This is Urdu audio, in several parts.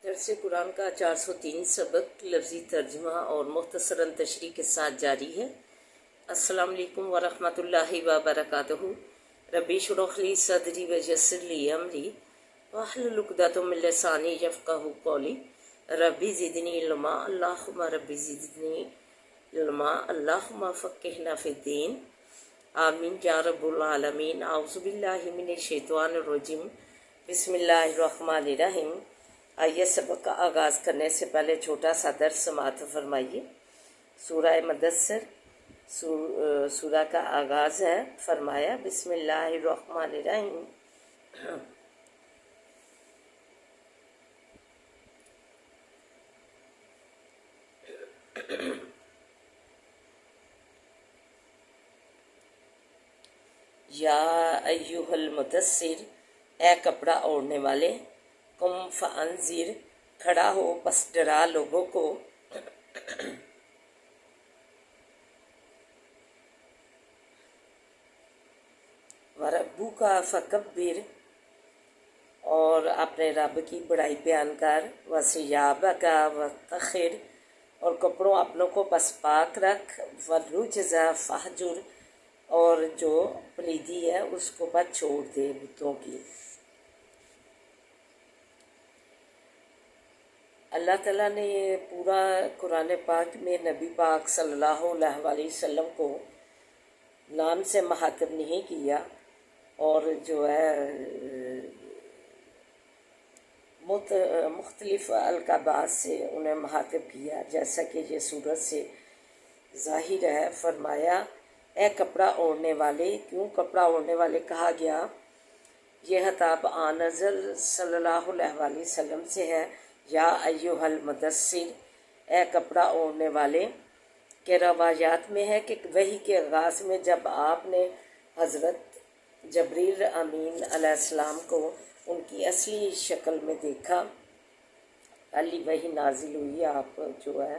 درس قرآن کا 403 سبق لفظی ترجمہ اور مختصراً تشریح کے ساتھ جاری ہے۔ السلام علیکم ورحمۃ اللہ وبرکاتہ۔ ربی اشرح لی صدری ویسر لی امری واحلل عقدۃ من لسانی یفقہوا قولی۔ ربی زدنی علما اللہم ربی زدنی علما اللہم فقہنا فی الدین آمین یا رب العالمین۔ اعوذ باللہ من الشیطان الرجیم، بسم اللہ الرحمن الرحیم۔ آئیے سبق کا آغاز کرنے سے پہلے چھوٹا سا درس سماعت فرمائیے۔ سورہ مدثر سورہ کا آغاز ہے، فرمایا بسم اللہ الرحمن الرحیم۔ یا ایہا المدثر، اے کپڑا اوڑھنے والے، قم فانذر، کھڑا ہو بس ڈرا لوگوں کو، وربک فکبر، اور اپنے رب کی بڑائی بیان کر، وثیابک وطہر، اور کپڑوں اپنوں کو بس پاک رکھ، والرجز فہجر، اور جو پلیدی ہے اس کو بس چھوڑ دے بتوں کی۔ اللہ تعالیٰ نے یہ پورا قرآن پاک میں نبی پاک صلی اللہ علیہ وسلم کو نام سے مخاطب نہیں کیا، اور جو ہے مختلف القابات سے انہیں مخاطب کیا، جیسا کہ یہ سورت سے ظاہر ہے۔ فرمایا اے کپڑا اوڑھنے والے۔ کیوں کپڑا اوڑھنے والے کہا گیا؟ یہ خطاب آن نظر صلی اللہ علیہ وسلم سے ہے۔ یا ایہا المدثر، اے کپڑا اوڑھنے والے، کہ روایات میں ہے کہ وحی کے آغاز میں جب آپ نے حضرت جبریل امین علیہ السلام کو ان کی اصلی شکل میں دیکھا، پہلی وحی نازل ہوئی، آپ جو ہے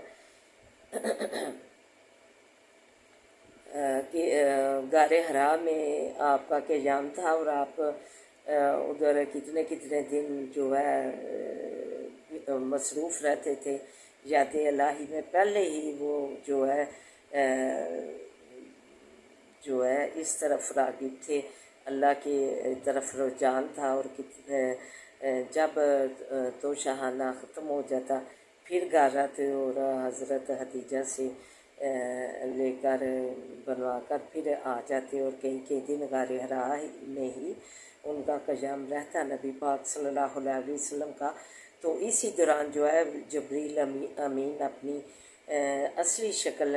کہ غار حرا میں آپ کا قیام تھا، اور آپ ادھر کتنے دن جو ہے مصروف رہتے تھے یاد الہی میں۔ پہلے ہی وہ جو ہے اس طرف راغب تھے، اللہ کی طرف رجحان تھا، اور جب تو شاہانہ ختم ہو جاتا پھر گھر آتے اور حضرت خدیجہ سے لے کر بنوا کر پھر آ جاتے، اور کئی دن غار حرا میں ہی ان کا قیام رہتا نبی پاک صلی اللہ علیہ وسلم کا۔ تو اسی دوران جو ہے جبریل امین اپنی اصلی شکل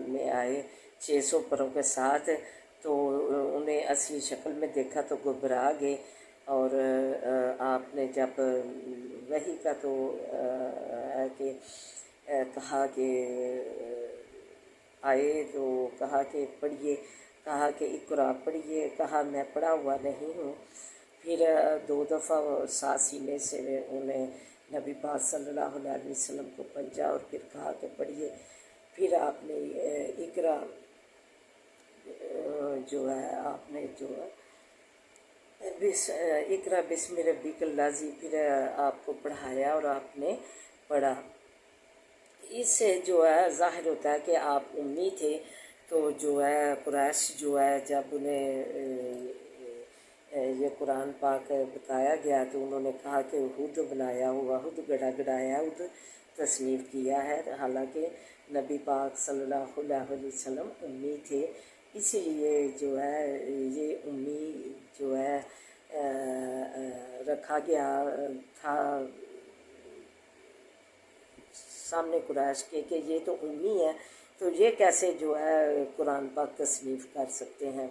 میں آئے 600 پروں کے ساتھ، تو انہیں اصلی شکل میں دیکھا تو گھبرا گئے، اور آپ نے جب وحی کا تو ہے کہ کہا کہ آئے تو کہا کہ پڑھیے، کہا کہ اقرا پڑھیے، کہا میں پڑھا ہوا نہیں ہوں۔ پھر 2 دفعہ ساتھ سینے سے انہیں نبی پاک صلی اللہ علیہ وسلم کو پنجا، اور پھر کہا کہ پڑھیے۔ پھر آپ نے اقرا جو ہے آپ نے جو اقرا بسم ربک الذی، پھر آپ کو پڑھایا اور آپ نے پڑھا۔ اس سے جو ہے ظاہر ہوتا ہے کہ آپ امی تھے، تو جو ہے قریش جو ہے جب انہیں یہ قرآن پاک بتایا گیا تو انہوں نے کہا کہ خود بنایا ہوا، خود گڑایا، خود تصنیف کیا ہے، حالانکہ نبی پاک صلی اللہ علیہ وسلم امی تھے، اسی لیے جو ہے یہ امی جو ہے رکھا گیا تھا سامنے قریش کے کہ یہ تو امی ہے، تو یہ کیسے جو ہے قرآن پاک تصنیف کر سکتے ہیں۔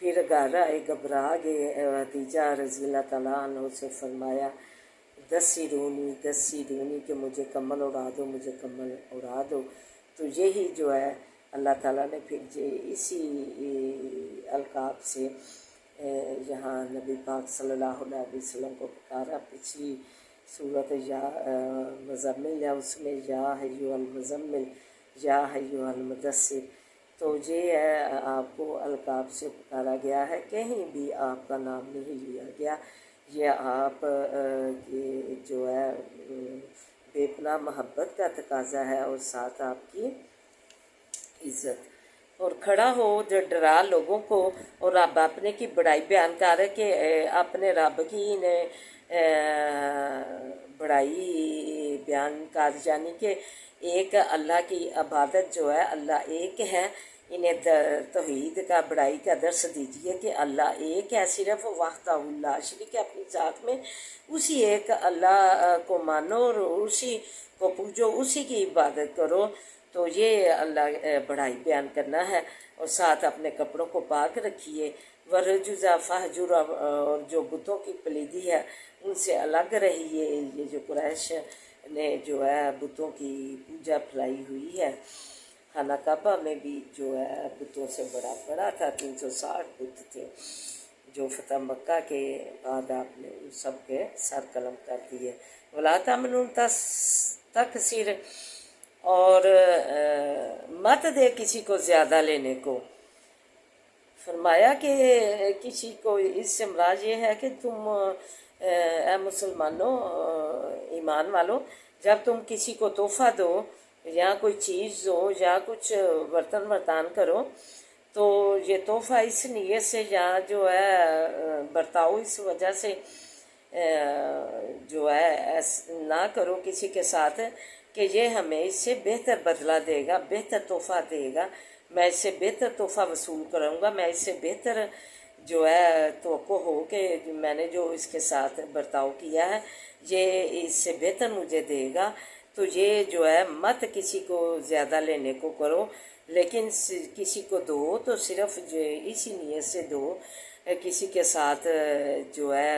پھر گھر آئے، گھبرا گئے، خدیجہ رضی اللہ تعالیٰ عنہ سے فرمایا دثرونی کہ مجھے کمل اڑا دو، مجھے کمل اڑا دو۔ تو یہی جو ہے اللہ تعالیٰ نے پھر اسی القاب سے یہاں نبی پاک صلی اللہ علیہ وسلم کو پکارا۔ پچھلی صورت یا مزمل ہے، اس میں یا ایھا المزمل، یا ایھا المدثر، تو یہ ہے آپ کو القاب سے پکارا گیا ہے، کہیں بھی آپ کا نام نہیں لیا گیا۔ یہ آپ جو اپنا محبت کا تقاضا ہے اور ساتھ آپ کی عزت، اور کھڑا ہو جو ڈرا لوگوں کو، اور رب اپنے کی بڑائی بیان کر رہے کہ اپنے رب کی نے بڑائی بیان کر، یعنی کہ ایک اللہ کی عبادت جو ہے، اللہ ایک ہے، انہیں توحید کا بڑائی کا درس دیجیے کہ اللہ ایک ہے، صرف وحدہ لا شریک ہے اپنی ذات میں، اسی ایک اللہ کو مانو اور اسی کو پوجو، اسی کی عبادت کرو، تو یہ اللہ بڑائی بیان کرنا ہے، اور ساتھ اپنے کپڑوں کو پاک رکھیے، ورجزا فہجر، اور جو بتوں کی پلیدی ہے ان سے الگ رہیے، یہ جو قریش نے جو ہے بتوں کی پوجا پھیلائی ہوئی ہے، خانہ کعبہ میں بھی جو ہے بتوں سے بڑا تھا، 360 بت تھے، جو فتح مکہ کے بعد آپ نے ان سب کے سر قلم کر دیے، وَلَا تَمْنُن تَسْتَكْثِرْ، اور مت دے کسی کو زیادہ لینے کو۔ فرمایا کہ کسی کو اس سے مراد یہ ہے کہ تم اے مسلمانوں، ایمان والو، جب تم کسی کو تحفہ دو یا کوئی چیز دو یا کچھ برتن برتان کرو، تو یہ تحفہ اس نیت سے یا جو ہے برتاؤ اس وجہ سے جو ہے نہ کرو کسی کے ساتھ کہ یہ ہمیں اس سے بہتر بدلہ دے گا، بہتر تحفہ دے گا، میں اس سے بہتر تحفہ وصول کروں گا، میں اس سے بہتر جو ہے توقع ہو کہ میں نے جو اس کے ساتھ برتاؤ کیا ہے یہ اس سے بہتر مجھے دے گا، تو یہ جو ہے مت کسی کو زیادہ لینے کو کرو، لیکن کسی کو دو تو صرف جو اسی نیت سے دو، کسی کے ساتھ جو ہے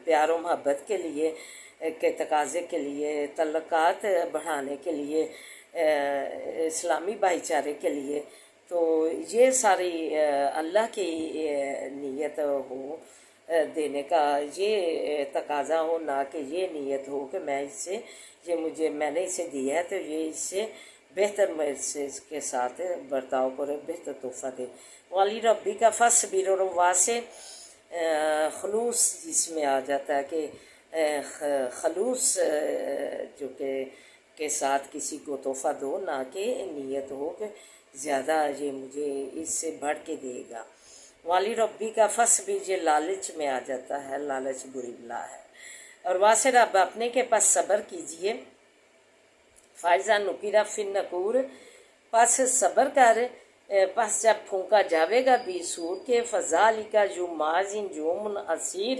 پیار و محبت کے لیے، کے تقاضے کے لیے، تعلقات بڑھانے کے لیے، اسلامی بھائی چارے کے لیے، تو یہ ساری اللہ کی نیت ہو دینے کا، یہ تقاضا ہو، نہ کہ یہ نیت ہو کہ میں اس سے میں نے اسے دیا ہے تو یہ اس سے بہتر میں اس کے ساتھ برتاؤ کرے، بہتر تحفہ دے۔ والی ربی کا فصبر، اور وہاں سے خلوص جس میں آ جاتا ہے کہ خلوص جو کہ کے ساتھ کسی کو تحفہ دو، نہ کہ نیت ہو کہ زیادہ یہ مجھے اس سے بڑھ کے دے گا۔ والی ربی کا فصبر، یہ لالچ میں آ جاتا ہے، لالچ بری بلا ہے، اور واسے رب اپنے کے پاس صبر کیجئے، فائزہ نکیرہ فی النقور، پس صبر کر، پس جب پھونکا جاوے گا بھی سور کے، فذالک یومئذ یوم عسیر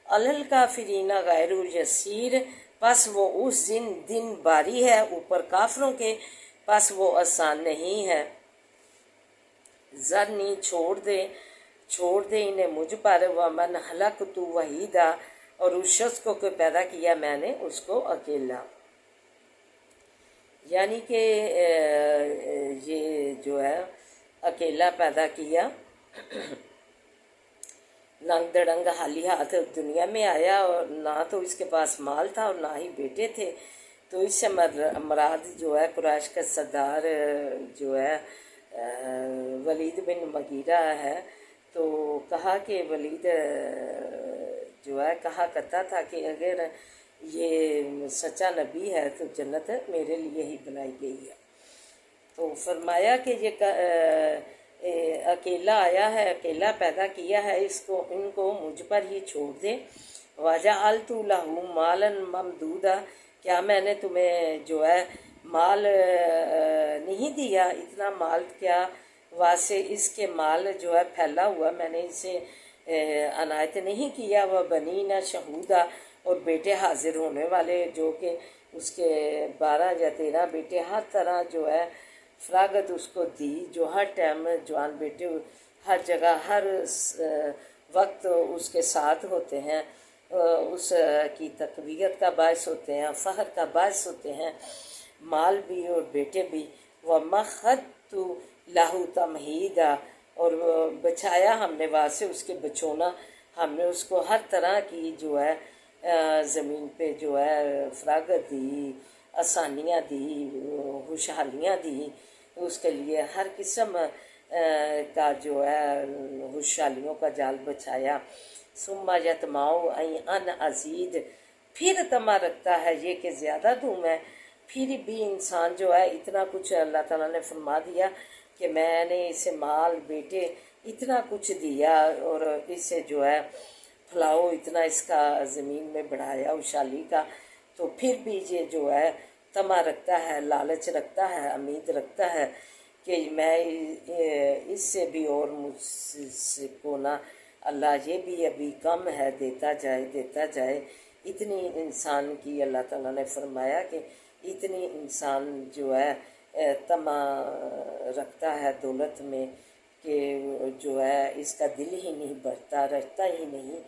علی الکافرین غیر یسیر، پس وہ اس دن باری ہے اوپر کافروں کے، پس وہ آسان نہیں ہے۔ ذرنی چھوڑ دے انہیں مجھ پر، ومن خلقت وحیدا، اور اس شخص کو پیدا کیا میں نے اس کو اکیلا، یعنی کہ یہ جو ہے اکیلا پیدا کیا، ننگ دڑنگ خالی ہاتھ دنیا میں آیا، اور نہ تو اس کے پاس مال تھا اور نہ ہی بیٹے تھے، تو اس سے مراد جو ہے قریش کا سردار جو ہے ولید بن مغیرہ ہے، تو کہا کہ ولید جو ہے کہا کرتا تھا کہ اگر یہ سچا نبی ہے تو جنت میرے لیے ہی بنائی گئی ہے، تو فرمایا کہ یہ اکیلا آیا ہے، اکیلا پیدا کیا ہے، ان کو مجھ پر ہی چھوڑ دے۔ وَجَعَلْتُ لَهُ مَالًا مَمْدُودًا، کیا میں نے تمہیں جو ہے مال نہیں دیا، اتنا مال کیا، واسے اس کے مال جو ہے پھیلا ہوا میں نے اسے عنایت نہیں کیا، وَبَنِينَ شَهُودًا، اور بیٹے حاضر ہونے والے، جو کہ اس کے 12 یا 13 بیٹے، ہر طرح جو ہے فراغت اس کو دی، جو ہر ٹائم جوان بیٹے ہر جگہ ہر وقت اس کے ساتھ ہوتے ہیں، اس کی تقویت کا باعث ہوتے ہیں، فخر کا باعث ہوتے ہیں، مال بھی اور بیٹے بھی۔ وَمَخَّدْتُ لَهُ تَمْهِيدًا، اور بچھایا ہم نے واسطے اس کے بچونا، ہم نے اس کو ہر طرح کی جو ہے زمین پہ جو ہے فراغت دی، آسانیاں دی، خوشحالیاں دی، اس کے لیے ہر قسم کا جو ہے خوشحالیوں کا جال بچھایا۔ ثم یطمع ان ازید، پھر تما رکھتا ہے یہ کہ زیادہ دوں میں، پھر بھی انسان جو ہے اتنا کچھ اللہ تعالیٰ نے فرما دیا کہ میں نے اسے مال بیٹے اتنا کچھ دیا، اور اسے جو ہے پھیلاؤ اتنا اس کا زمین میں بڑھایا اچھالی کا، تو پھر بھی یہ جو ہے تما رکھتا ہے، لالچ رکھتا ہے، امید رکھتا ہے کہ میں اس سے بھی اور مجھ کو نہ اللہ یہ بھی ابھی کم ہے، دیتا جائے دیتا جائے۔ اتنی انسان کی اللہ تعالیٰ نے فرمایا کہ اتنی انسان جو ہے طمع رکھتا ہے دولت میں کہ جو ہے اس کا دل ہی نہیں بڑھتا، رہتا ہی نہیں،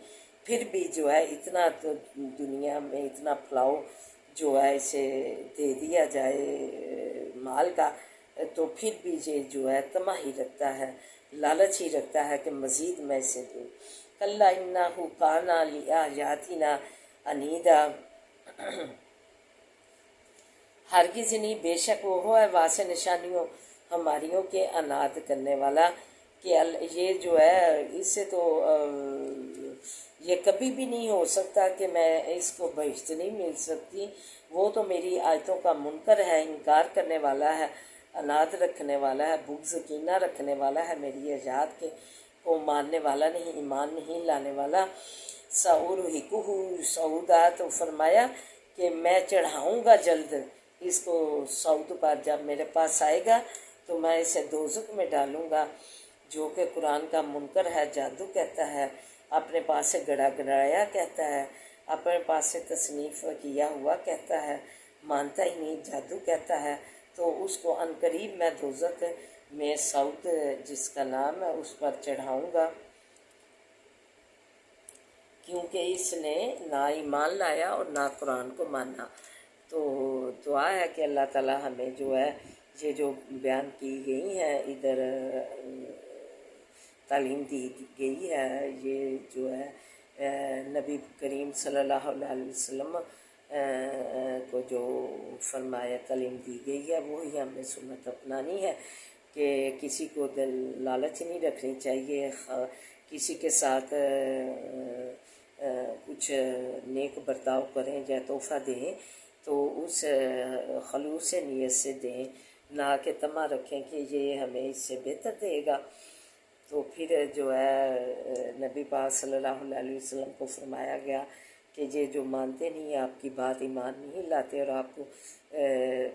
پھر بھی جو ہے اتنا تو دنیا میں اتنا پھیلاؤ جو ہے اسے دے دیا جائے مال کا، تو پھر بھی یہ جو ہے طمع ہی رکھتا ہے، لالچ ہی رکھتا ہے کہ مزید میں اسے دوں۔ کلا انہ کان لآیاتنا عنیدا، ہرگز نہیں، بے شک وہ ہے واسع نشانیوں ہماریوں کے عناد کرنے والا، کہ یہ جو ہے اس سے تو یہ کبھی بھی نہیں ہو سکتا کہ میں اس کو بہشت نہیں مل سکتی، وہ تو میری آیتوں کا منکر ہے، انکار کرنے والا ہے، عناد رکھنے والا ہے، بغض کینہ رکھنے والا ہے میری ایجاد کے کو ماننے والا نہیں، ایمان نہیں لانے والا۔ سأرہقہ صعودا، تو فرمایا کہ میں چڑھاؤں گا جلد اس کو صعود پر، جب میرے پاس آئے گا تو میں اسے دوزخ میں ڈالوں گا، جو کہ قرآن کا منکر ہے، جادو کہتا ہے، اپنے پاس سے گڑا گڑایا کہتا ہے، اپنے پاس سے تصنیف کیا ہوا کہتا ہے، مانتا ہی نہیں، جادو کہتا ہے، تو اس کو عنقریب میں دوزخ میں صعود جس کا نام ہے اس پر چڑھاؤں گا، کیونکہ اس نے نہ ایمان لایا اور نہ قرآن کو مانا۔ تو دعا ہے کہ اللہ تعالیٰ ہمیں جو ہے یہ جو بیان کی گئی ہیں ادھر تعلیم دی گئی ہے، یہ جو ہے نبی کریم صلی اللہ علیہ وسلم کو جو فرمایا تعلیم دی گئی ہے وہی ہمیں سنت اپنانی ہے، کہ کسی کو دل لالچ نہیں رکھنی چاہیے، کسی کے ساتھ کچھ نیک برتاؤ کریں یا تحفہ دیں تو اس خلوص نیت سے دیں، نہ کہ طمع رکھیں کہ یہ ہمیں اس سے بہتر دے گا۔ تو پھر جو ہے نبی پاک صلی اللہ علیہ وسلم کو فرمایا گیا کہ یہ جو مانتے نہیں آپ کی بات، ایمان نہیں لاتے، اور آپ کو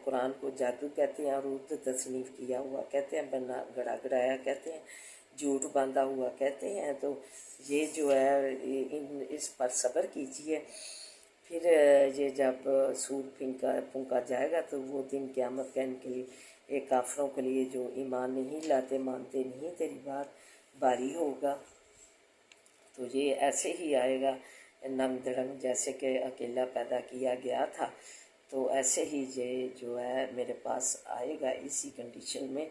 قرآن کو جادو کہتے ہیں اور ارد تصنیف کیا ہوا کہتے ہیں، بنا گڑا گڑایا کہتے ہیں، جھوٹ باندھا ہوا کہتے ہیں، تو یہ جو ہے اس پر صبر کیجیے۔ پھر یہ جب سور پھونکا جائے گا تو وہ دن قیامت کا ان کے لیے، کافروں کے لیے جو ایمان نہیں لاتے، مانتے نہیں تیری بات، باری ہوگا۔ تو یہ ایسے ہی آئے گا نم دڑنگ، جیسے کہ اکیلا پیدا کیا گیا تھا، تو ایسے ہی یہ جو ہے میرے پاس آئے گا اسی کنڈیشن میں۔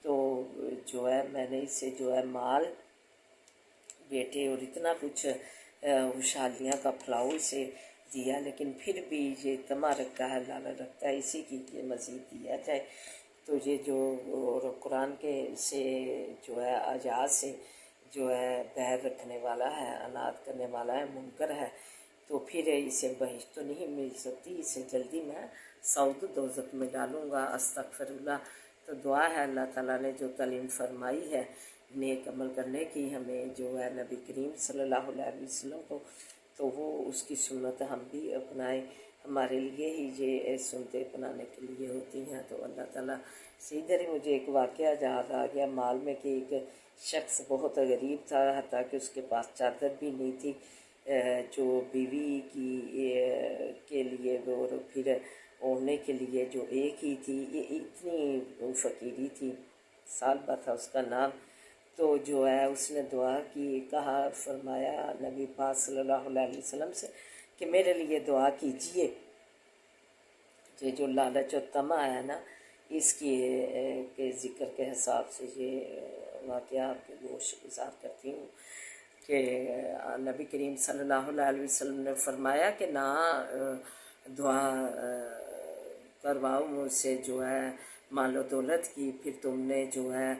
تو جو ہے میں نے اسے جو ہے مال بیٹے اور اتنا کچھ خوشحالیاں کا پھیلاؤ اسے دیا، لیکن پھر بھی یہ طمع رکھتا ہے، لالچ رکھتا ہے اسی کی کہ مزید دیا جائے۔ تو یہ جو اور قرآن کے سے جو ہے آیات سے جو ہے بہر رکھنے والا ہے، عناد کرنے والا ہے، منکر ہے، تو پھر اسے بہشت تو نہیں مل سکتی، اسے جلدی میں صعود دوزخ میں ڈالوں گا، استغفر اللہ۔ تو دعا ہے اللہ تعالیٰ نے جو تعلیم فرمائی ہے نیک عمل کرنے کی ہمیں، جو ہے نبی کریم صلی اللہ علیہ وسلم کو، تو وہ اس کی سنت ہم بھی اپنائیں، ہمارے لیے ہی یہ سنتیں اپنانے کے لیے ہوتی ہیں۔ تو اللہ تعالیٰ سے ادھر ہی مجھے ایک واقعہ یاد آ گیا مال میں، کہ ایک شخص بہت غریب تھا، حتیٰ کہ اس کے پاس چادر بھی نہیں تھی جو بیوی کی کے لیے، اور پھر اوڑھنے کے لیے جو ایک ہی تھی، یہ اتنی فقیری تھی، سالبہ تھا اس کا نام۔ تو جو ہے اس نے دعا کی، کہا، فرمایا نبی پاک صلی اللہ علیہ وسلم سے کہ میرے لیے دعا کیجئے، یہ جو لالچ و طمع ہے نا، اس کی کے ذکر کے حساب سے یہ واقعہ آپ کے گوش گزار کرتی ہوں کہ نبی کریم صلی اللہ علیہ وسلم نے فرمایا کہ نہ دعا کرواؤ مجھ سے جو ہے مال و دولت کی، پھر تم نے جو ہے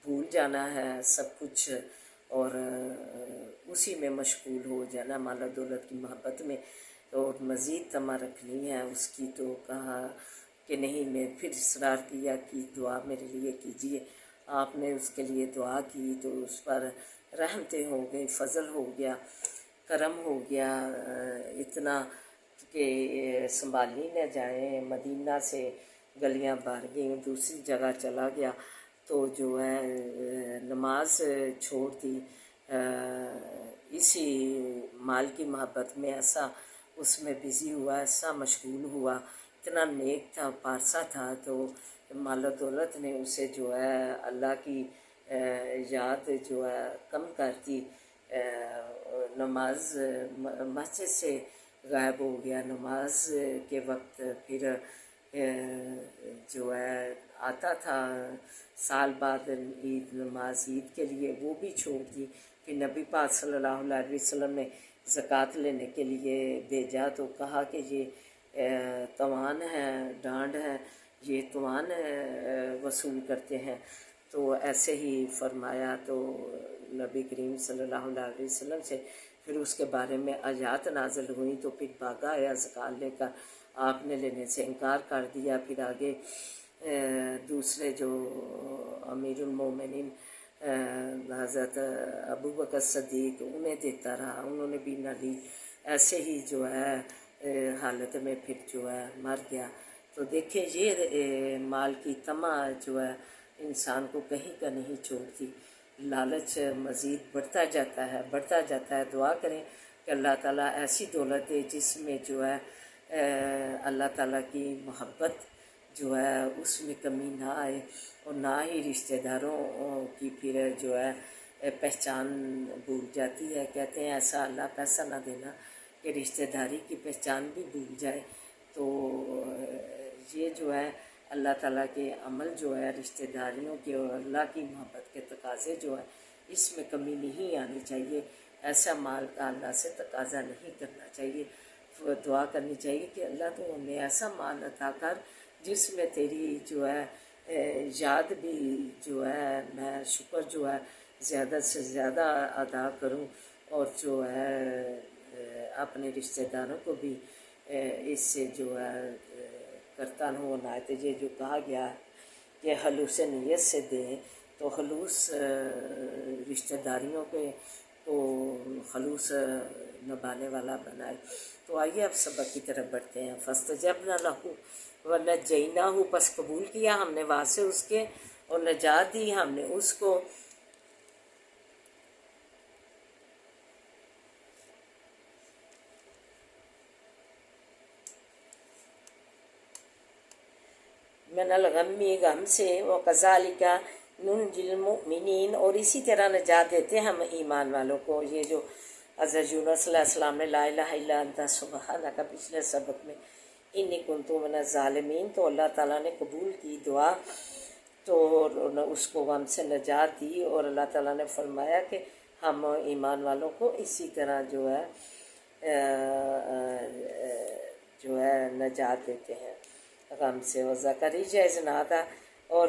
بھول جانا ہے سب کچھ، اور اسی میں مشغول ہو جانا، مال و دولت کی محبت میں اور مزید طمع رکھنی ہے اس کی، تو کہا کہ نہیں، میں پھر اصرار کیا کہ دعا میرے لیے کیجیے۔ آپ نے اس کے لیے دعا کی تو اس پر رحمتیں ہو گئی، فضل ہو گیا، کرم ہو گیا، اتنا کہ سنبھالی نہ جائیں، مدینہ سے گلیاں بھر گئیں، دوسری جگہ چلا گیا تو جو ہے نماز چھوڑ دی، اسی مال کی محبت میں ایسا اس میں بزی ہوا، ایسا مشغول ہوا، اتنا نیک تھا، پارسا تھا، تو مال و دولت نے اسے جو ہے اللہ کی یاد جو ہے کم کر دی۔ نماز مسجد سے غائب ہو گیا، نماز کے وقت پھر جو ہے آتا تھا سال بعد عید، نماز عید کے لیے، وہ بھی چھوڑ دی۔ پھر نبی پاک صلی اللہ علیہ وسلم نے زکوٰۃ لینے کے لیے بھیجا تو کہا کہ یہ توان ہے، ڈانڈ ہے، یہ توان وصول کرتے ہیں، تو ایسے ہی فرمایا تو نبی کریم صلی اللہ علیہ وسلم سے پھر اس کے بارے میں آیات نازل ہوئیں، تو پھر بھاگا آیا زکوٰۃ لے کر، آپ نے لینے سے انکار کر دیا۔ پھر آگے دوسرے جو امیر المومنین حضرت ابوبکر صدیق، انہیں دیتا رہا، انہوں نے بھی نہ لی، ایسے ہی جو ہے حالت میں پھر جو ہے مر گیا۔ تو دیکھیں یہ مال کی طمع جو ہے انسان کو کہیں کا نہیں چھوڑتی، لالچ مزید بڑھتا جاتا ہے، بڑھتا جاتا ہے۔ دعا کریں کہ اللہ تعالیٰ ایسی دولت دے جس میں جو ہے اللہ تعالیٰ کی محبت جو ہے اس میں کمی نہ آئے، اور نہ ہی رشتہ داروں کی پھر جو ہے پہچان بھول جاتی ہے۔ کہتے ہیں ایسا اللہ پیسہ نہ دینا کہ رشتہ داری کی پہچان بھی بھول جائے۔ تو یہ جو ہے اللہ تعالیٰ کے عمل جو ہے رشتہ داریوں کے اور اللہ کی محبت کے تقاضے جو ہے اس میں کمی نہیں آنی چاہیے، ایسا مال کا اللہ سے تقاضا نہیں کرنا چاہیے۔ دعا کرنی چاہیے کہ اللہ تو ہمیں ایسا مال عطا کر جس میں تیری جو ہے یاد بھی جو ہے میں شکر جو ہے زیادہ سے زیادہ ادا کروں، اور جو ہے اپنے رشتہ داروں کو بھی اس سے جو ہے کرتا ہوں عنایت۔ یہ جو کہا گیا ہے کہ خلوص نیت سے دیں، تو خلوص رشتہ داریوں کے کو خلوص نبھانے والا بنائے۔ تو آئیے اب سبق کی طرف بڑھتے ہیں۔ فاستجبنا لہ ونجیناہ، پس قبول کیا ہم نے وہاں سے اس کے اور نجات دی ہم نے اس کو۔ من الغمی، غم سے، وکذالک ننجی المؤمنین، اور اسی طرح نجات دیتے ہیں ہم ایمان والوں کو۔ یہ جو حضرت یونس علیہ السلام نے لا الہ الا انت سبحانک پچھلے سبق میں انی کنت من الظالمین، تو اللہ تعالیٰ نے قبول کی دعا، تو اس کو غم سے نجات دی، اور اللہ تعالیٰ نے فرمایا کہ ہم ایمان والوں کو اسی طرح جو ہے نجات دیتے ہیں غم سے۔ اور زکریا اذ نادیٰ، اور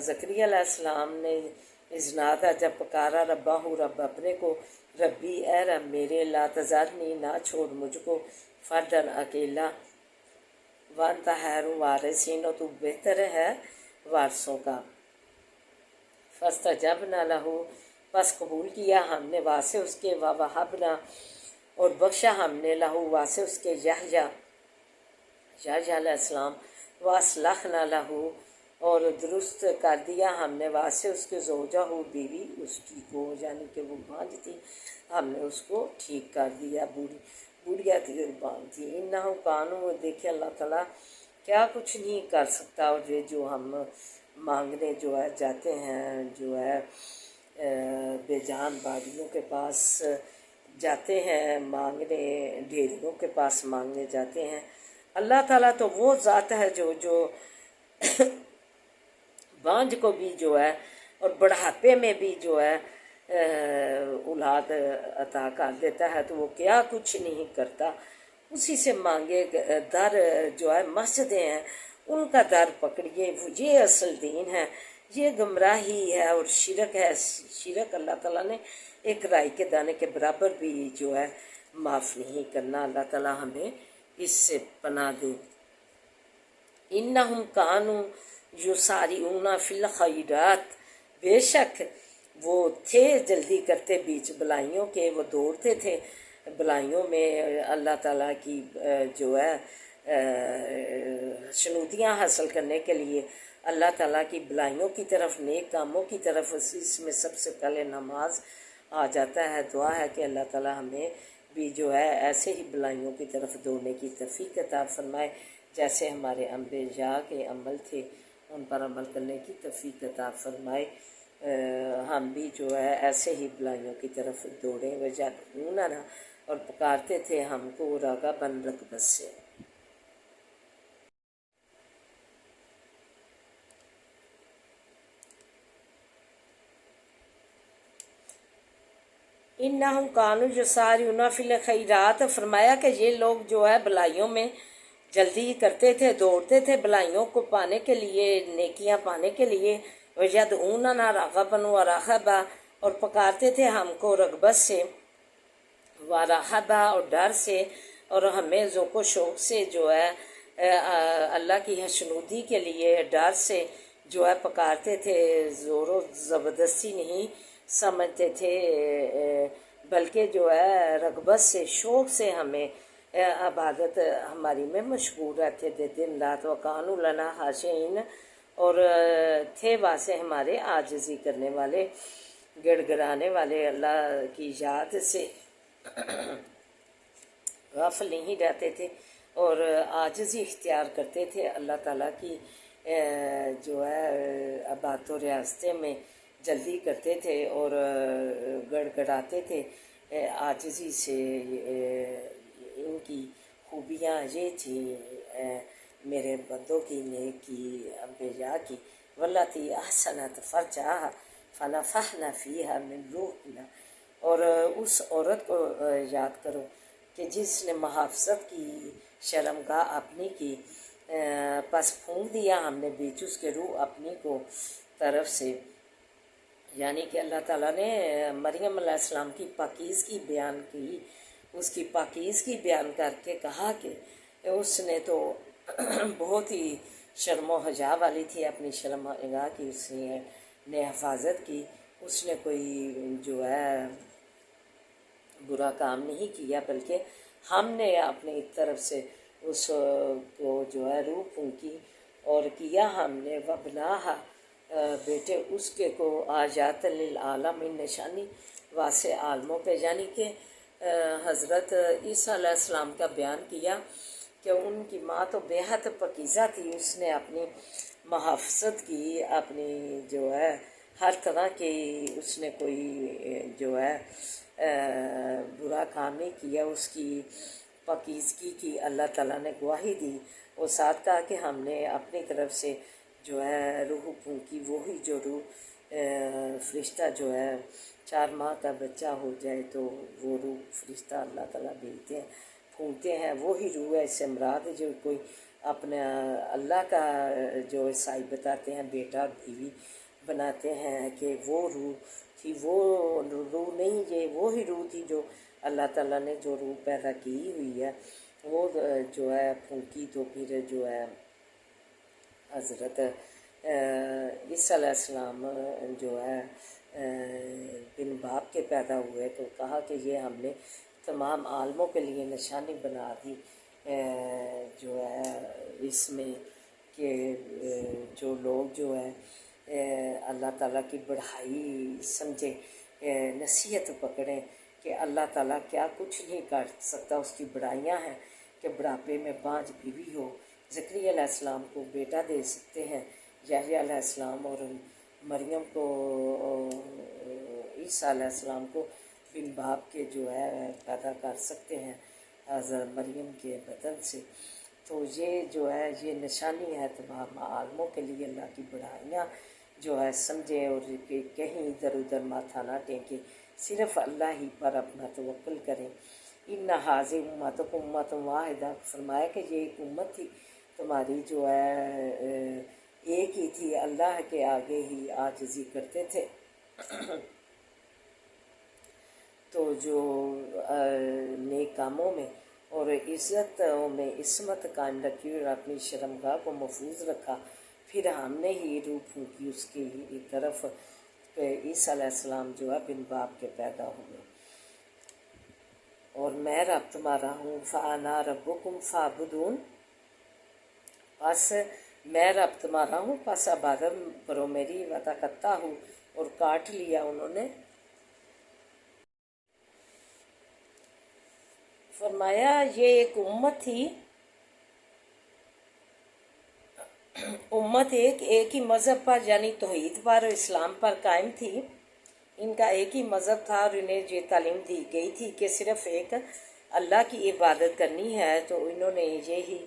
زکریا علیہ السلام نے اذ نادیٰ جب پکارا ربہ، رب اپنے کو، ربی اے رب میرے، لا تذرنی نہ چھوڑ مجھ کو، فردن اکیلا، وانت خیر الوارثین، اور تو بہتر ہے وارثوں کا۔ فاستجبنا لہ، پس قبول کیا ہم نے واسے اس کے، ووہبنا، اور بخشا ہم نے لہ واسے اس کے، یحییٰ علیہ السلام، واصلحنا لہ، اور درست کر دیا ہم نے واسے اس کے، زوجہ بیوی اس کی کو، یعنی کہ وہ بانجھ تھی، ہم نے اس کو ٹھیک کر دیا، بوڑھیا تھی اور بانجھ تھی۔ انہم کانوا، دیکھیں اللہ تعالیٰ کیا کچھ نہیں کر سکتا، اور یہ جو ہم مانگنے جو ہے جاتے ہیں، جو ہے بے جان باغیوں کے پاس جاتے ہیں مانگنے، ڈھیریوں کے پاس مانگنے جاتے ہیں، اللہ تعالیٰ تو وہ ذات ہے جو بانجھ کو بھی جو ہے اور بڑھاپے میں بھی جو ہے اولاد عطا کر دیتا ہے، تو وہ کیا کچھ نہیں کرتا، اسی سے مانگے۔ در جو ہے مسجدیں ہیں ان کا در پکڑیے، یہ اصل دین ہے یہ گمراہی ہے اور شرک ہے. شرک اللہ تعالیٰ نے ایک رائی کے دانے کے برابر بھی جو ہے معاف نہیں کرنا. اللہ تعالیٰ ہمیں اس سے پناہ دے. انہم کانوا یسارعون فی الخیرات، بے شک وہ تھے جلدی کرتے بیچ بلائیوں کے، وہ دوڑتے تھے بلائیوں میں اللہ تعالیٰ کی جو ہے شنودیاں حاصل کرنے کے لیے، اللہ تعالیٰ کی بلائیوں کی طرف، نیک کاموں کی طرف. اس میں سب سے پہلے نماز آ جاتا ہے. دعا ہے کہ اللہ تعالیٰ ہمیں بھی جو ہے ایسے ہی بلائیوں کی طرف دوڑنے کی توفیق عطا فرمائے جیسے ہمارے انبیاء کے عمل تھے، ان پر عمل کرنے کی توفیق عطا فرمائے. ہم بھی جو ہے ایسے ہی بلائیوں کی طرف دوڑیں. وَيَدْعُونَنَا، اور پکارتے تھے ہم کو رغباً رغبت سے. انہم کانوا یسارعون فی الخیرات، فرمایا کہ یہ لوگ جو ہے بلائیوں میں جلدی کرتے تھے، دوڑتے تھے بلائیوں کو پانے کے لیے، نیکیاں پانے کے لیے. وَيَدْعُونَنَا رَغَبًا وَرَهَبًا، اور پکارتے تھے ہم کو رغبت سے، وَرَهَبًا، اور ڈر سے، اور ہمیں ذوق و شوق سے جو ہے اللہ کی حشنودی کے لیے ڈر سے جو ہے پکارتے تھے. زور و زبردستی نہیں سمجھتے تھے، بلکہ جو ہے رغبت سے، شوق سے ہمیں عبادت ہماری میں مشغول رہتے تھے دن رات. وَكَانُوا لَنَا خَاشِعِينَ، اور تھے واسے ہمارے عاجزی کرنے والے، گڑ گڑانے والے، اللہ کی یاد سے غافل نہیں رہتے تھے اور عاجزی اختیار کرتے تھے. اللہ تعالیٰ کی جو ہے عبادت و ریاستیں میں جلدی کرتے تھے اور گڑ گڑاتے تھے عاجزی سے. ان کی خوبیاں یہ تھی میرے بندوں کی، نیکی انبیاء کی. واللتی احسنت فرجها فنفخنا فیہا من روحنا، اور اس عورت کو یاد کرو کہ جس نے محافظت کی شرمگاہ اپنی کی، پس پھونک دیا ہم نے بیچ اس کے روح اپنی کو طرف سے. یعنی کہ اللہ تعالیٰ نے مریم علیہ السلام کی پاکیزگی بیان کی، اس کی پاکیزگی بیان کر کے کہا کہ اس نے تو بہت ہی شرم و حیا والی تھی، اپنی شرم و حیا کی اس نے حفاظت کی. اس نے کوئی جو ہے برا کام نہیں کیا، بلکہ ہم نے اپنی طرف سے اس کو جو ہے روح پھونکی اور کیا ہم نے وبناہا، بیٹے اس کے کو آیات للعالمین، نشانی واسے عالموں پہ. یعنی کہ حضرت عیسیٰ علیہ السلام کا بیان کیا کہ ان کی ماں تو بے حد پاکیزہ تھی، اس نے اپنی محافظت کی، اپنی جو ہے ہر طرح کی، اس نے کوئی جو ہے برا کام نہیں کیا، اس کی پاکیزگی کی اللہ تعالیٰ نے گواہی دی. اور ساتھ کہا کہ ہم نے اپنی طرف سے جو ہے روح پھونکی، وہی جو روح فرشتہ جو ہے 4 ماہ کا بچہ ہو جائے تو وہ روح فرشتہ اللہ تعالیٰ بھیجتے ہیں، پھونکتے ہیں، وہی روح ہے. اس سے مراد جو کوئی اپنا اللہ کا جو عیسائی بتاتے ہیں بیٹا بیوی بناتے ہیں کہ وہ روح تھی، وہ روح نہیں، یہ وہی روح تھی جو اللہ تعالیٰ نے جو روح پیدا کی ہوئی ہے وہ جو ہے پھونکی. تو پھر جو ہے حضرت عیسیٰ علیہ السلام جو ہے بن باپ کے پیدا ہوئے تو کہا کہ یہ ہم نے تمام عالموں کے لیے نشانی بنا دی جو ہے اس میں کہ جو لوگ جو ہے اللہ تعالیٰ کی بڑائی سمجھے، نصیحت پکڑیں کہ اللہ تعالیٰ کیا کچھ نہیں کر سکتا، اس کی بڑائیاں ہیں کہ بڑھاپے میں 5 بیوی ہو. زکریا علیہ السلام کو بیٹا دے سکتے ہیں، یحییٰ علیہ السلام اور مریم کو، عیسیٰ علیہ السلام کو بن باپ کے جو ہے پیدا کر سکتے ہیں حضرت مریم کے بدن سے. تو یہ جو ہے یہ نشانی ہے تمام عالموں کے لیے. اللہ کی بڑائیاں جو ہے سمجھیں اور کہ کہیں ادھر ادھر ماتھا نہ ٹیکیں، صرف اللہ ہی پر اپنا توکل کریں. ان حاضر امتکم امت واحدہ، فرمایا کہ یہ ایک امت تھی تمہاری جو ہے ایک ہی تھی، اللہ کے آگے ہی عاجزی کرتے تھے۔ تو جو نیک کاموں میں اور عزتوں میں عصمت قائم رکھی اور اپنی شرمگاہ کو محفوظ رکھا، پھر ہم نے ہی روح پھونکی اس کی طرف کہ عیسیٰ علیہ السلام جو ہے بن باپ کے پیدا ہوئے، اور میں رب تمہارا ہوں، فَأَنَا رَبُّكُمْ فَاعْبُدُونِ، پس میں رب تمہارا ہوں، پس عبادت کرو میری۔ وَتَقَطَّعُوا، اور کاٹ لیا انہوں نے۔ فرمایا یہ ایک امت تھی، امت ایک ہی مذہب پر یعنی توحید پر اور اسلام پر قائم تھی۔ ان کا ایک ہی مذہب تھا اور انہیں یہ تعلیم دی گئی تھی کہ صرف ایک اللہ کی عبادت کرنی ہے، تو انہوں نے یہی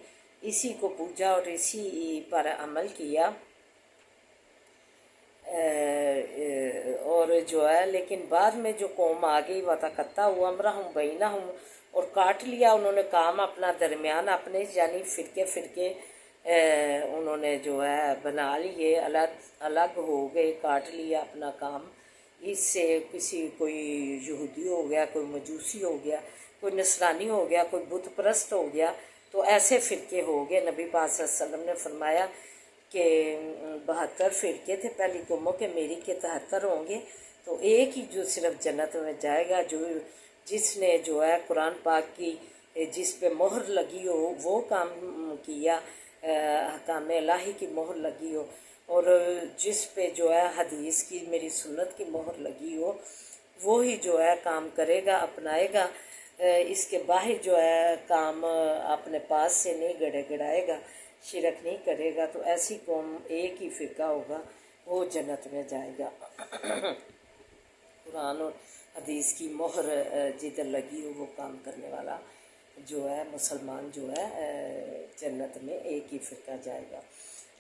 اسی کو پوجا اور اسی پر عمل کیا۔ اور جو ہے لیکن بعد میں جو قوم آ گئی، وَتَقَطَّعُوا أَمْرَهُم بَيْنَهُم، اور کاٹ لیا انہوں نے کام اپنا درمیان اپنے، یعنی فرقے فرقے انہوں نے جو ہے بنا لیے، الگ ہو گئے، کاٹ لیا اپنا کام۔ اس سے کوئی یہودی ہو گیا، کوئی مجوسی ہو گیا، کوئی نصرانی ہو گیا، کوئی بت پرست ہو گیا، تو ایسے فرقے ہو گئے۔ نبی پاک صلی اللہ علیہ وسلم نے فرمایا کہ 72 فرقے تھے پہلی قوموں کے، میری کے 73 ہوں گے، تو ایک ہی جو صرف جنت میں جائے گا، جس نے جو ہے قرآن پاک کی جس پہ مہر لگی ہو وہ کام کیا، حکام الہی کی مہر لگی ہو، اور جس پہ جو ہے حدیث کی میری سنت کی مہر لگی ہو، وہی جو ہے کام کرے گا، اپنائے گا۔ اس کے باہر جو ہے کام اپنے پاس سے نہیں گڑائے گا، شرک نہیں کرے گا، تو ایسی قوم ایک ہی فرقہ ہوگا، وہ جنت میں جائے گا۔ قرآن اور حدیث کی مہر جدھر لگی ہو وہ کام کرنے والا جو ہے مسلمان جو ہے جنت میں ایک ہی فرقہ جائے گا۔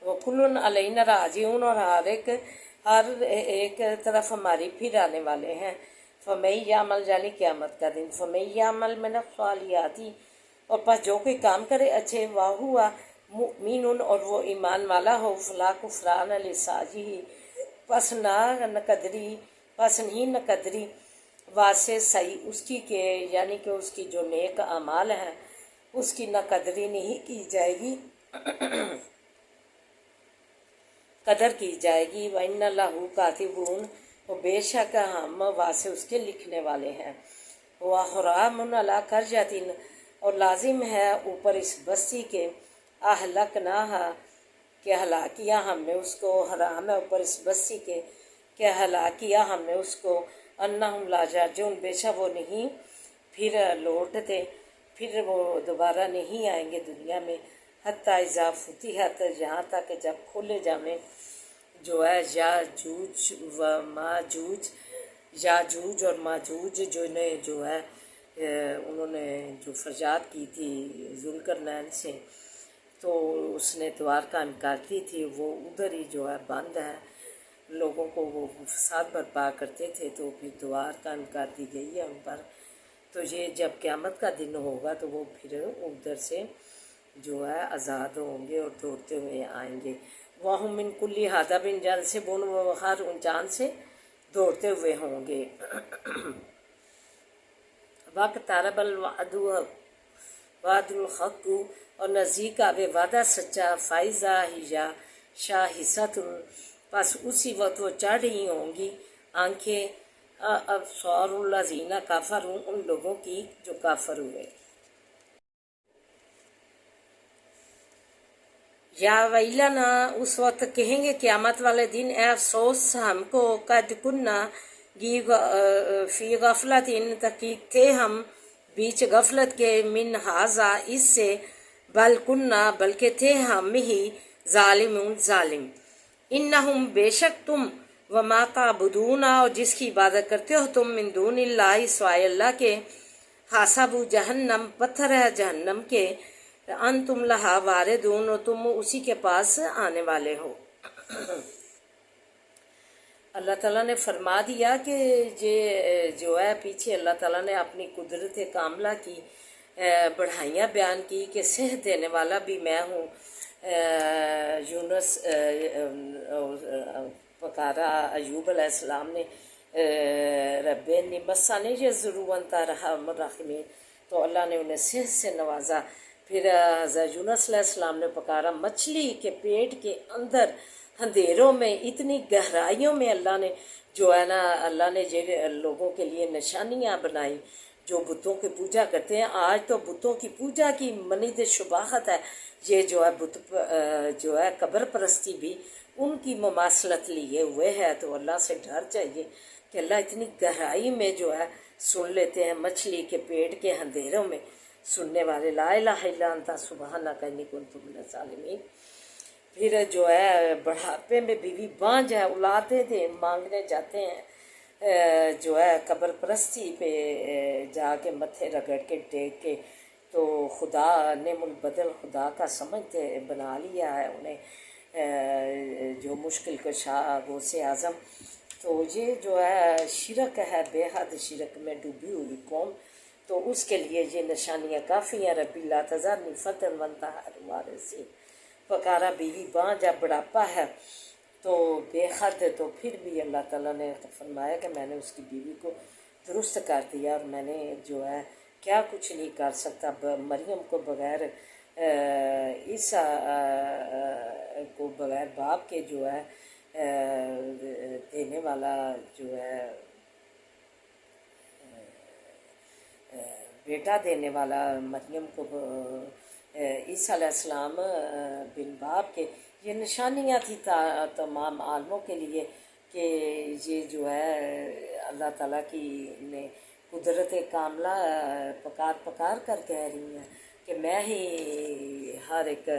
وہ کلن علینا راجعون، اور ہر ایک طرف ہماری پھر آنے والے ہیں۔ فَمَن یعمل، یعنی قیامت کا دن، فَمَن یعمل مِنَ الصَّالِحَاتِ، اور پس جو کوئی کام کرے اچھے، وَهُوَ مُؤْمِنٌ، اور وہ ایمان والا ہو، فَلَا کُفْرَانَ لِسَعْیِهِ، پس نہیں نقدری واسطے صحیح اس کی کہ یعنی کہ اس کی جو نیک اعمال ہیں اس کی نہ قدری نہیں کی جائے گی، قدر کی جائے گی۔ وَإِنَّ لَهُ كَاتِبُونَ، اور بے شک ہم واسطے اس کے لکھنے والے ہیں۔ وَحَرَامٌ عَلَىٰ قَرْيَةٍ، اور لازم ہے اوپر اس بستی کے، أَهْلَكْنَاهَا، کہ ہلاک کیا ہم نے اس کو، حرام ہے اوپر اس بستی کے کہ ہلاک کیا ہم نے اس کو، انہم لا یرجعون، بے شک وہ نہیں پھر لوٹتے، پھر وہ دوبارہ نہیں آئیں گے دنیا میں، حتی اذا فتحت، یہاں تک کہ جب کھولے جاویں جو ہے یاجوج و ماجوج، یاجوج اور ماجوج جو ہے انہوں نے جو فریاد کی تھی ذوالقرنین سے، تو اس نے دوار کا انکار کی تھی، وہ ادھر ہی جو ہے بند ہے، لوگوں کو وہ فساد برپا کرتے تھے، تو پھر دوار کا انکار دی گئی ہے ان پر۔ تو یہ جب قیامت کا دن ہوگا تو وہ پھر ادھر سے جو ہے آزاد ہوں گے اور دوڑتے ہوئے آئیں گے۔ وَهُم مِّن كُلِّ حَدَبٍ يَنسِلُونَ، وہ ہر اونچان سے دوڑتے ہوئے ہوں گے۔ وَاقْتَرَبَ الْوَعْدُ الْحَقُّ، اور نزدیک آوے وعدہ سچا، فَإِذَا هِیَ شَاخِصَةٌ، پس اسی وقت وہ چڑھ رہی ہوں گی آنکھیں، ابصار الذین کفروا، ان لوگوں کی جو کافر ہوئے۔ یا ویلنا، اس وقت کہیں گے قیامت والے دن، اے افسوس ہم کو، قد کننا فی غفلت، تحقیق تھے ہم بیچ غفلت کے، من ھذا، اس سے، بل کننا، بلکہ تھے ہم ہی، ظالمون، ظالم۔ انہم، بے شک تم، وما تعبدون، اور جس کی عبادت کرتے ہو تم، من دون اللہ، سوائے اللہ کے، حسب جہنم، پتھر ہے جہنم کے، انتم لہا واردون، اور تم اسی کے پاس آنے والے ہو۔ اللہ تعالیٰ نے فرما دیا کہ یہ جو ہے پیچھے اللہ تعالیٰ نے اپنی قدرت کاملہ کی بڑھائیاں بیان کی کہ صحت دینے والا بھی میں ہوں، یونس پکارا ایوب علیہ السلام نے رب انی مسنی الضر وانت ارحم الراحمین، تو اللہ نے انہیں صحت سے نوازا۔ پھر حضرت یونس علیہ السلام نے پکارا مچھلی کے پیٹ کے اندر اندھیروں میں اتنی گہرائیوں میں اللہ نے جو ہے نا، اللہ نے یہ لوگوں کے لیے نشانیاں بنائی جو بتوں کی پوجا کرتے ہیں۔ آج تو بتوں کی پوجا کی منید شباہت ہے، یہ جو ہے بت جو ہے قبر پرستی بھی ان کی مماثلت لیے ہوئے ہے۔ تو اللہ سے ڈر چاہیے کہ اللہ اتنی گہرائی میں جو ہے سن لیتے ہیں، مچھلی کے پیٹ کے اندھیروں میں سننے والے۔ لا الہ الا انت سبحانک انی کنت من الظالمین۔ پھر جو ہے بڑھاپے میں بیوی بانجھ ہے، اولادیں دے مانگنے جاتے ہیں، جو ہے قبر پرستی پہ جا کے متھے رگڑ کے ٹیک کے، تو خدا نعم البدل خدا کا سمجھتے بنا لیا ہے انہیں، جو مشکل کشا غوث اعظم۔ تو یہ جو ہے شرک ہے، بے حد شرک میں ڈوبی ہوئی قوم، تو اس کے لیے یہ نشانیاں کافی ہیں۔ ربی لا تذرنی فردا وانت خیر الوارثین، پکارا بیوی بانجھ جب بڑھاپا ہے تو بے حد، تو پھر بھی اللہ تعالیٰ نے فرمایا کہ میں نے اس کی بیوی کو درست کر دیا، اور میں نے جو ہے کیا کچھ نہیں کر سکتا۔ مریم کو بغیر عیسیٰ کو بغیر باپ کے جو ہے دینے والا جو ہے بیٹا دینے والا، مریم کو عیسیٰ علیہ السلام بن باپ کے، یہ نشانیاں تھی تمام عالموں کے لیے کہ یہ جو ہے اللہ تعالیٰ کی نے قدرت کاملہ پکار پکار کر کہہ رہی ہیں کہ میں ہی ہر ایک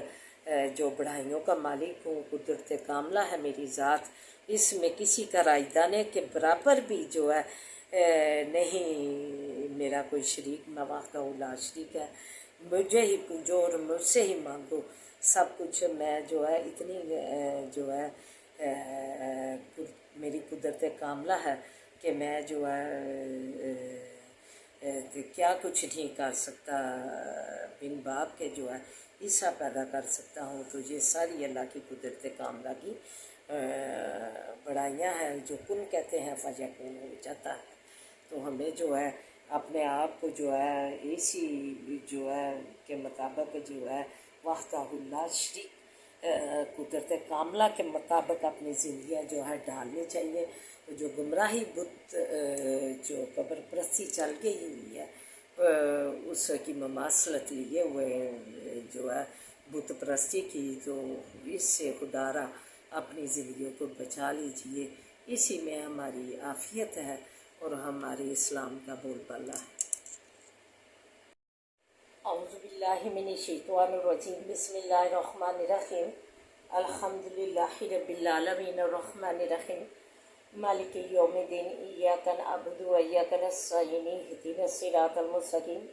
جو بڑھائیوں کا مالک ہوں، قدرت کاملہ ہے میری ذات، اس میں کسی کا رائیدانے کے برابر بھی جو ہے نہیں میرا کوئی شریک، میں وحدہ لا شریک ہے، مجھے ہی پوجو اور مجھ سے ہی مانگو سب کچھ۔ میں جو ہے اتنی جو ہے میری قدرت کاملہ ہے کہ میں جو ہے کیا کچھ نہیں کر سکتا، بن باپ کے جو ہے عیسیٰ پیدا کر سکتا ہوں۔ تو یہ ساری اللہ کی قدرت کاملہ کی بڑائیاں ہیں، جو کن کہتے ہیں فیکون ہو جاتا ہے۔ تو ہمیں جو ہے اپنے آپ کو جو ہے اسی جو ہے کے مطابق جو ہے وحدہ لا شریک قدرت کاملہ کے مطابق اپنی زندگیاں جو ہے ڈالنی چاہیے۔ جو گمراہی بت جو قبر پرستی چل گئی ہوئی ہے، اس کی مماثلت لیے ہوئے جو ہے بت پرستی کی، تو اس سے خدا را اپنی زندگیوں کو بچا لیجیے، اسی میں ہماری عافیت ہے اور ہمارے اسلام کا بول بالا ہے۔ اعوذ باللہ من الشیطان الرجیم، بسم اللہ الرحمن الرحیم، الحمدللہ رب العالمین الرحمن الرحیم، مالک یوم الدین، ایاک نعبد و ایاک نستعین، اہدنا الصراط المستقیم،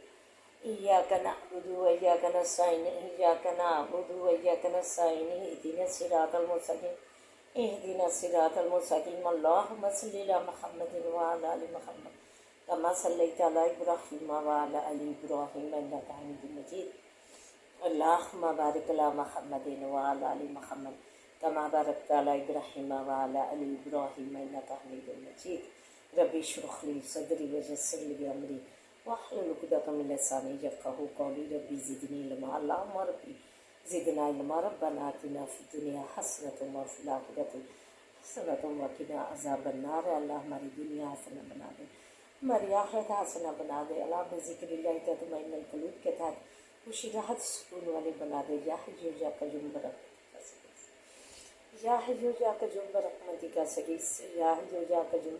ایاک نعبد و ایاک نستعین، ایاک نعبد و ایاک نستعین، اہدنا الصراط المستقیم، اہدنا الصراط المستقیم، اللہم صلی علی محمد وعلی آل محمد کما صلیت علی ابراہیم وعلی آل ابراہیم انک حمید مجید، اللہم بارک علی محمد وعلی آل محمد کما بارکت علی ابراہیم وعلی آل ابراہیم انک حمید مجید، رب اشرح لی صدری ویسر لی امری واحلل عقدۃ من لسانی یفقہوا قولی، رب زدنی علما، اللہم ربی زدنا علما، ربنا آتنا فی الدنیا حسنۃ وفی الآخرۃ حسنۃ وقنا عذاب النار، اللہ ہماری دنیا حسنہ بنا دے، ہماری آخرت حسنہ بنا دے، اللہ بذکر اللہ تطمئن القلوب کے تحت خوشی راحت سکون والے بنا دے، یا حی یا قیوم برحمتک استغیث، یا حی یا قیوم برحمتک استغیث، یا حی یا قیوم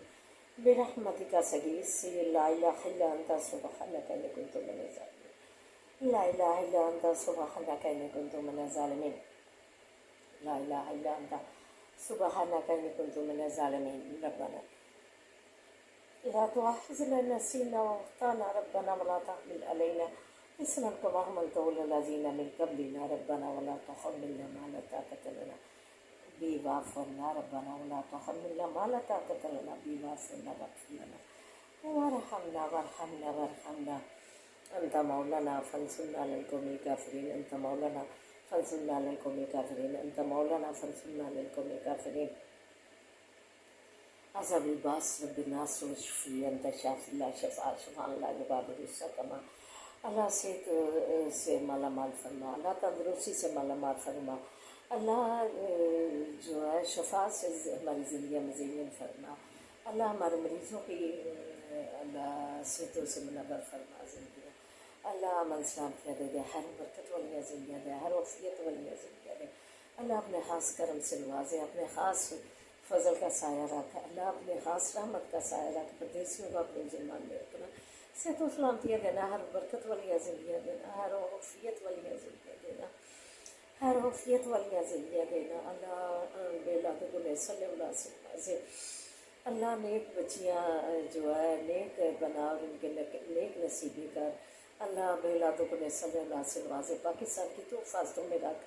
برحمتک استغیث، لا الہ الا انت سبحانک انی کنت من الظالمین، لا الہ الا انت سبحانک انی کنت من الظالمین، لا الہ الا انت سبحانک انی کنت من الظالمین، ربنا لا تؤاخذنا إن نسينا وأخطأنا، ربنا ولا تحمل علينا إصرا كما حملته على الذين من قبلنا، ربنا ولا تحملنا ما لا طاقة لنا به واعف عنا، ربنا ولا تحملنا ما لا طاقة لنا به واعف عنا واغفر لنا وارحمنا أنت مولانا فانصرنا على القوم الكافرين، أنت مولانا فانصرنا علی القوم الکافرین انت مولانا فانصرنا علی القوم الکافرین عذاب الباس رب الناس وشفی انت شافی لا شفا شفا لا یغادر سقما. اللہ صحت سے مالا مال فرما، اللہ تندرستی سے مالا مال فرما، اللہ جو ہے شفا سے ہماری زندگیاں مزین فرما، اللہ ہمارے مریضوں کی اللہ صحتوں سے منور فرما زندگیاں، اللہ امن سلامتیاں دے دے، ہر برکت والیاں زندگیاں دے، ہر عافیت والیاں زندگیاں دے، اللہ اپنے خاص کرم سے نوازے، اپنے خاص فضل کا سایہ رکھ، اللہ اپنے خاص رحمت کا سایہ رکھ، پردیسیوں کا اپنے ذمہ میں رکھنا، صحت و سلامتیاں دینا، ہر برکت والیاں زندگیاں دینا، ہر عافیت والیاں زندگیاں دینا، ہر عافیت والیاں زندگیاں دینا، اللہ بے لاد گلے صلی اللہ سے اللہ نیک بچیاں جو ہے نیک بنا اور ان کے نیک نصیبی کر، اللہ بے لاد گلے صلی اللہ سے نوازے، پاکستان کی تو حفاظتوں میں رکھ،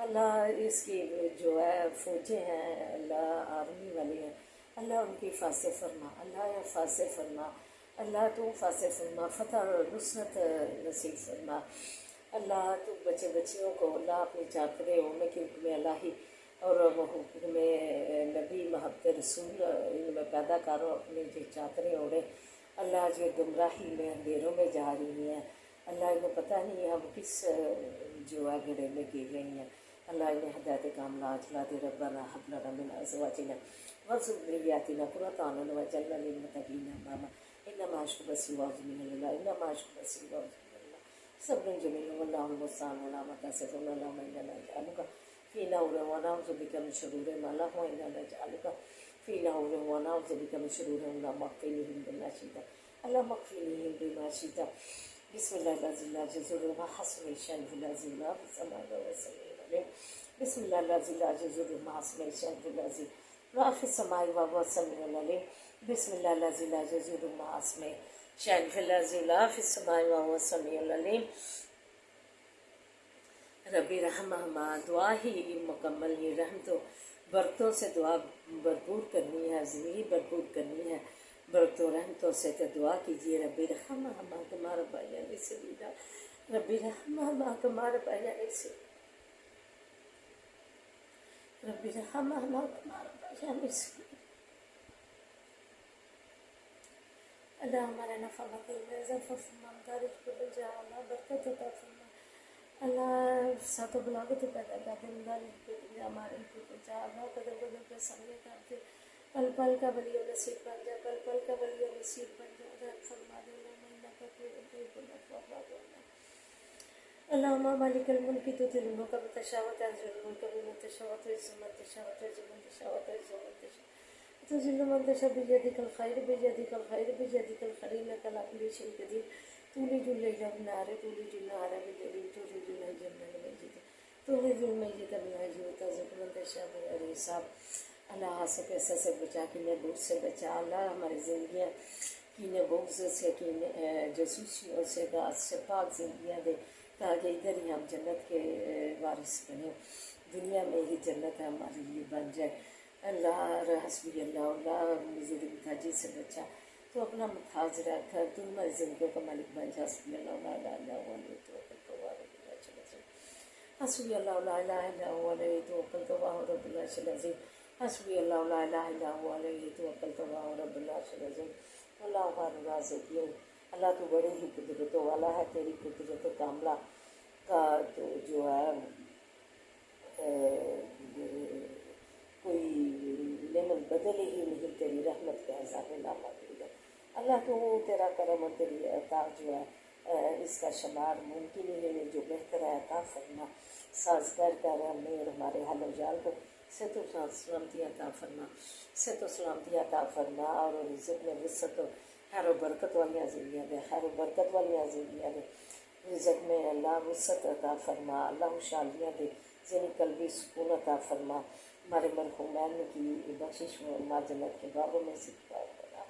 اللہ اس کی جو ہے فوجیں ہیں، اللہ آرمی والے ہیں، اللہ ان کی حفاظت فرما، اللہ حفاظت فرما، اللہ تو حفاظت فرما، فتح اور نصرت نصیب فرما، اللہ تو بچے بچیوں کو اللہ اپنی چاکرے ہونے کے حکم الہی اور وہ حکم نبی محبت رسول ان میں پیدا کرو، اپنی جو چاکریں اوڑے، اللہ جو گمراہی میں اندھیروں میں جا رہی ہیں، اللہ انہیں پتہ نہیں ہے ہم کس جو ہے گڑے میں گر رہی ہیں، اللہ انہیں ہدایت کاملہ اجلا دے، ربنا حب لنا من ازواجنا وذریاتنا قرۃ اعین واجعلنا للمتقین اماما انما اشکو بسی واعوذ من اللہ انما اشکو بسی واعوذ من اللہ صبر جمیل واللہ المستعان علی ما تصفون اللهم انا نجعلک فی نحور ونعوذ بک من شرور ما لا وانا نجعلک فی نحور ونعوذ بک من شرور اللهم اغفرلهم بما شئت اللهم اغفرلهم بما شئت بسم اللہ الذی لا یضر مع اسمہ شیء فی الارض ولا فی السماء بسم اللہ الذی لا یضر مع اسمہ شیء فی الارض ولا فی السماء وهو السمیع العلیم بسم اللہ الذی لا یضر مع اسمہ شیء فی الارض ولا فی السماء وهو السمیع العلیم. ربی رحمہما دعا ہی مکمل، یہ رحم تو برکتوں سے دعا بھرپور کرنی ہے، زندگی بھرپور کرنی ہے برکتوں رحمتوں سے، تو دعا کیجیے ربی رحمہما کما ربیانی صغیرا، ربی رحمہما کما ربیانی صغیرا، ربی رحمہما کما ربیانی صغیرا. اللہ ہمارے نفع مکر میں اضافہ فرما، مدارج کو بجا، اللہ برکت عطا فرما، اللہ ساتھ و بلاغت پیدا کر دے، مدارج کو بجا، ہمارے کو بجا، اللہ قدر قدر پہ سامنے کر دے، پل پل کا ولی و نصیب بن جا، پل پل کا ولی و نصیب بن جا، رحم فرما دے، اللہ مہینہ کا کوئی کوئی نفع فرما. اللہم مالک الملک تؤتی الملک من تشاء وتنزع الملک ممن تشاء وتعز من تشاء وتعز من تشاء وتعز من تشاء تذل من تشاء بيدك الخير بيدك الخير بيدك الخير انك على كل شيء قدير تولج الليل في النهار تولج النهار في الليل تولج الحي من الميت تولج الميت من الحي وترزق من تشاء بغير حساب. اللہ سے پیسے سے بچا، کینے بغض سے بچا، اللہ ہماری زندگیاں کینے بغض سے، کینے جاسوسیوں سے، غاز سے پاک زندگیاں دے، تاکہ ادھر ہی ہم جنت کے وارث بنیں، دنیا میں ہی جنت ہمارے لیے بن جائے. اللہ حسبی اللہ، اللہ مجھے محتاجی سے بچا، تو اپنا محتاج رکھ، تو ہماری زندگیوں کا مالک بن جا. حسبی اللہ لا الہ الا هو علیہ توکلت وهو رب العرش العظیم. حسبی اللہ لا الہ الا هو علیہ توکلت وهو رب العرش العظیم. حسبی اللہ لا الہ الا هو علیہ توکلت وهو رب العرش العظیم. اللہ خیر الرازقین، اللہ تو بڑی ہی قدرتوں والا ہے، تیری قدرت کاملہ کا تو جو ہے کوئی نعمت بدل ہی نہیں، تیری رحمت کے عذاب نامحدود ہے. اللہ تو تیرا کرم اور تیری عطا جو ہے اس کا شمار ممکن ہی نہیں، جو بہتر ہے عطا فرما، سازگار کر ہمیں اور ہمارے حال و جال کو صحت و سلامتی عطا فرما، صحت و سلامتی عطا فرما، اور رزق میں وسعت و خیر و برکت والیاں زندگیاں دے، خیر و برکت والیاں زندگیاں دے، رزق میں اللہ وسعت عطا فرما، اللہ خوشحالیاں دے، ذہنی قلبی سکون عطا فرما، ہمارے مرحومین کی بخشش فرما، جنت کے بابوں میں سے بنا،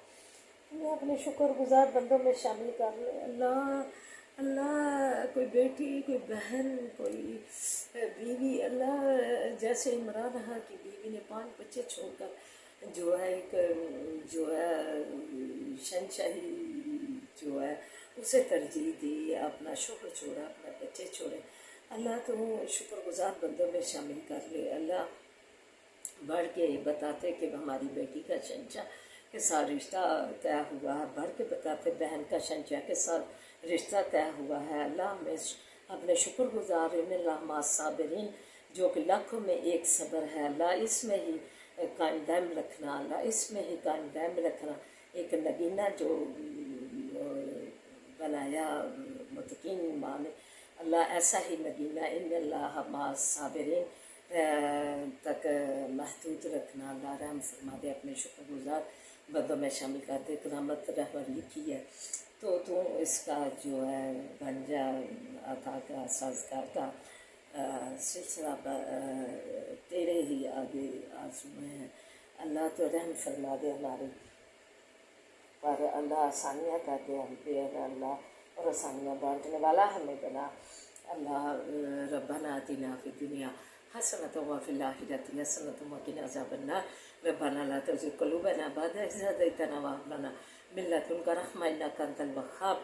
ہمیں اپنے شکر گزار بندوں میں شامل کر لے. اللہ اللہ کوئی بیٹی، کوئی بہن، کوئی بیوی، اللہ جیسے عمران رہا کہ بیوی نے 5 بچے چھوڑ کر جو ہے ایک جو ہے شہنشاہی جو ہے اسے ترجیح دی، اپنا شوہر چھوڑا، اپنے بچے چھوڑے، اللہ تو شکر گزار بندوں میں شامل کر لے۔ اللہ بڑھ کے بتاتے کہ ہماری بیٹی کا شنچا کے ساتھ رشتہ طے ہوا ہے، بڑھ کے بتاتے بہن کا شنچا کے ساتھ رشتہ طے ہوا ہے۔ اللہ ہمیں اپنے شکر گزار اللہ مع صابرین، جو کہ لاکھوں میں ایک صبر ہے، اللہ اس میں ہی قائم دائم رکھنا، اللہ اس میں ہی قائم دائم رکھنا۔ ایک نگینہ جو بنایا متقین ماں نے، اللہ ایسا ہی نگینہ ان اللہ مع صابرین تک محدود رکھنا۔ اللہ رحم فرما دے، اپنے شکر گزار بندوں میں شامل کر دے۔ کرامت رہبر لکھی ہے تو اس کا جو ہے بن جا عطا کا سازگار کا سلسلہ تیرے ہی آگے آزمائے ہیں۔ اللہ تو رحم فرما دے ہمارے پر، اللہ آسانیاں کر دے ہم پہ، اللہ اور آسانیاں بانٹنے والا ہمیں بنا۔ اللہ ربنا آتنا فی الدنیا حسنۃ وفی الآخرۃ حسنۃ وقنا عذاب النار ربنا لا تزغ قلوبنا بعد إذ هديتنا وهب لنا من لدنك رحمة إنك أنت الوهاب۔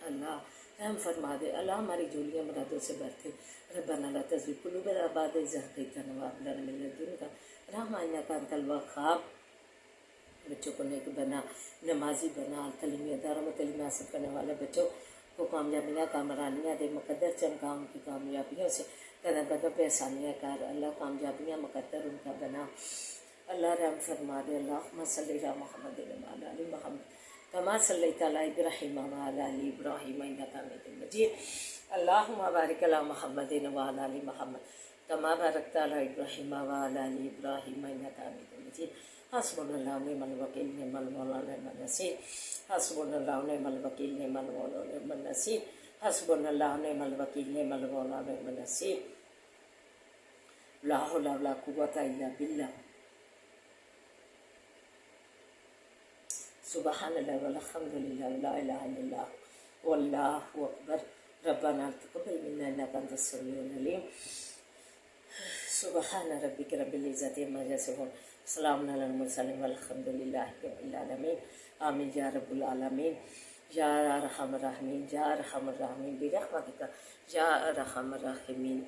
اللہ رحم فرما دے، اللہ ہماری جھولیاں مرادوں سے بھرتے۔ ربنا لا تزغ قلوبنا بعد إذ هديتنا وهب لنا من لدنك رحمة إنك أنت الوهاب۔ بچوں کو نیک بنا، نمازی بنا، تعلیمی اداروں میں تعلیم حاصل کرنے والے بچوں کو کامیابیاں کامرانیاں دے، مقدر چمکا ان کی کامیابیوں سے قدم قدم پہ آسانیاں کر، اللہ کامیابیاں مقدر ان کا بنا۔ اللہ رحم فرما دے، اللہم صلی علی محمد وعلی آل محمد کما صلیت علی ابراہیم وعلی آل ابراہیم انک حمید مجید۔ اللہم بارک علی محمد وعلی آل محمد کما بارکت علی ابراہیم وعلی آل ابراہیم انک حمید مجید۔ حسبنا اللہ ونعم الوکیل، نعم المولا نعم النصیر۔ حسبنا اللہ ونعم الوکیل، نعم المولا نعم النصیر۔ حسبنا اللہ ونعم الوکیل، نعم المولا نعم النصیر۔ لا حول ولا قوة الا باللہ۔ سبحان اللہ والحمد للہ ولا الہ الا اللہ واللہ اکبر۔ ربنا تقبل منا انک انت السمیع العلیم۔ سبحان ربک رب العزت عما یصفون، سلام علی المرسلین والحمد للہ رب العالمین۔ آمین یا رب العالمین، یا ارحم الراحمین، یا ارحم الراحمین برحمتک یا ارحم الراحمین۔